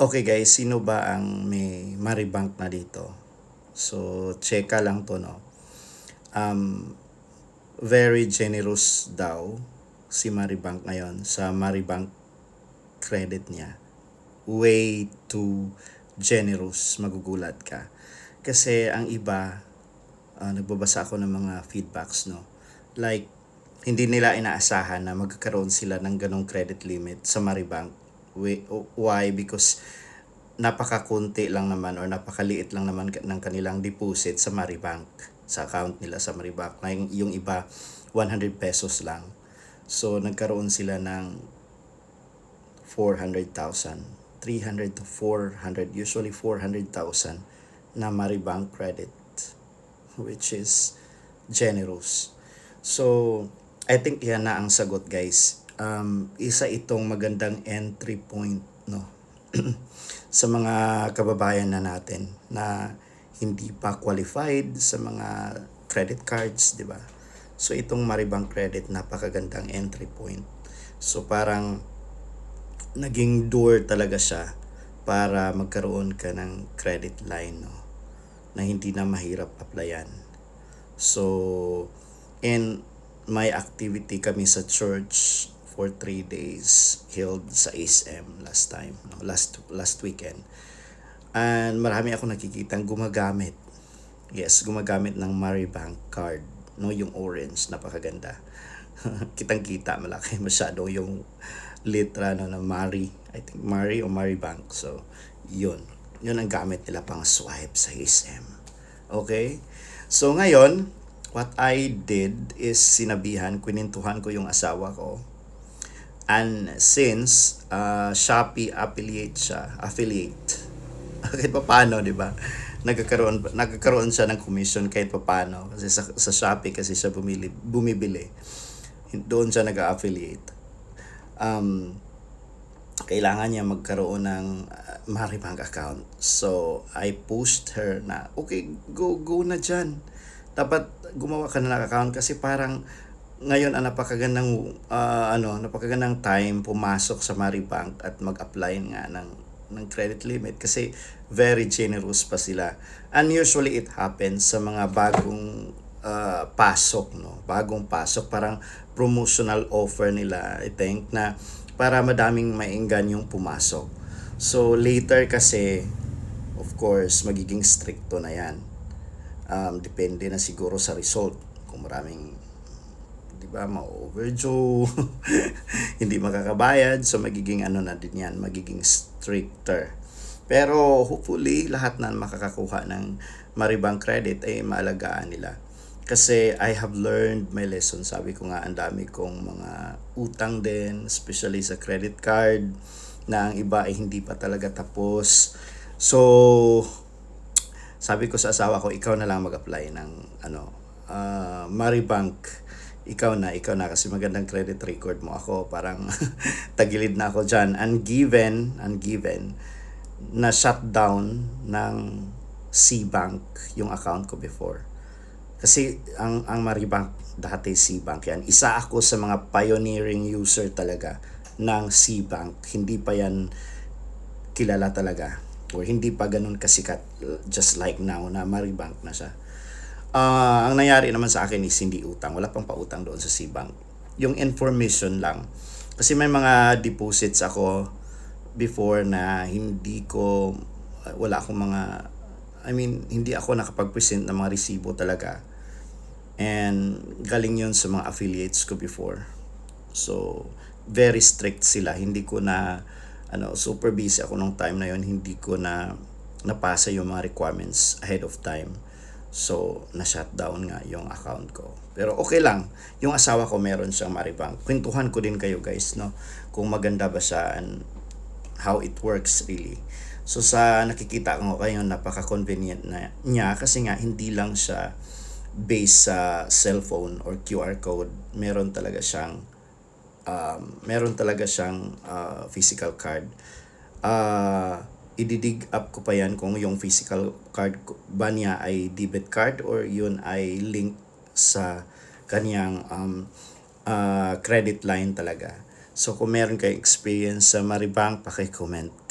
Okay guys, sino ba ang may Maribank na dito? So, cheka lang to, no? Um, Very generous daw si Maribank ngayon sa Maribank credit niya. Way too generous, magugulat ka. Kasi ang iba, nagbabasa ako ng mga feedbacks, no? Like, hindi nila inaasahan na magkakaroon sila ng ganong credit limit sa Maribank. Why? Because napakakunti lang naman or napakaliit lang naman ng kanilang deposit sa Maribank, sa account nila sa Maribank. Yung iba 100 pesos lang. So nagkaroon sila ng 400,000, 300 to 400, usually 400,000 na Maribank credit, which is generous. So I think yan na ang sagot, guys. Isa itong magandang entry point, no? Sa mga kababayan na natin na hindi pa qualified sa mga credit cards, di ba? So itong Maribank Credit, napakagandang entry point. So parang naging door talaga siya para magkaroon ka ng credit line, no? Na hindi na mahirap applyan. So, in my activity kami sa church for 3 days held sa SM last time, no? last weekend. And marami ako nakikitang gumagamit. Yes, gumagamit ng Maribank card, no, yung orange, napakaganda. Kitang-kita, malaki masyado yung litra, no, na Mari. I think Mari o Maribank. So, yun. Yun ang gamit nila pang swipe sa SM. Okay? So, ngayon, what I did is sinabihan, kwinintuhan ko yung asawa ko. And since Shopee affiliate siya, kahit pa paano, di ba? Nagkakaroon siya ng commission kahit pa paano kasi sa Shopee kasi siya bumibili. Doon siya nag-affiliate. Kailangan niya magkaroon ng Maribank account. So, I pushed her na, okay, go na dyan. Dapat gumawa ka na ng account kasi parang ngayon napakagandang time pumasok sa Maribank at mag-apply nga ng credit limit kasi very generous pa sila. And usually it happens sa mga bagong pasok, no? Bagong pasok, parang promotional offer nila, I think, na para madaming mainggan yung pumasok. So later kasi, of course, magiging stricto na yan. Depende na siguro sa result. Kung maraming, di ba, ma-overdue, hindi makakabayad, so magiging na din yan, magiging stricter. Pero hopefully, lahat na makakakuha ng Maribank credit ay maalagaan nila. Kasi I have learned my lesson. Sabi ko nga, ang dami kong mga utang din, especially sa credit card, na ang iba ay hindi pa talaga tapos. So, sabi ko sa asawa ko, ikaw na lang mag-apply ng Maribank. Ikaw na kasi magandang credit record mo. Ako parang tagilid na ako dyan. Ungiven na shutdown ng C-Bank yung account ko before. Kasi ang Maribank dati C-Bank yan. Isa ako sa mga pioneering user talaga ng C-Bank. Hindi pa yan kilala talaga or hindi pa ganun kasikat just like now na Maribank na siya. Ang nangyari naman sa akin is hindi utang. Wala pang pautang doon sa C-Bank. Yung information lang. Kasi may mga deposits ako before na hindi ako nakapag-present ng mga resibo talaga. And galing yun sa mga affiliates ko before. So, very strict sila. Hindi ko na, super busy ako nung time na yun. Hindi ko na napasa yung mga requirements ahead of time. So, na-shutdown nga yung account ko. Pero okay lang. Yung asawa ko meron siyang Maribank. Kwentuhan ko din kayo, guys, no? Kung maganda ba siya and how it works really. So, sa nakikita ko kayo, napaka-convenient na niya kasi nga hindi lang siya based sa cellphone or QR code. Meron talaga siyang physical card. I-dig up ko pa yan kung yung physical card ba niya ay debit card or yun ay link sa kanyang credit line talaga. So kung meron kayong experience sa Maribank, paki-comment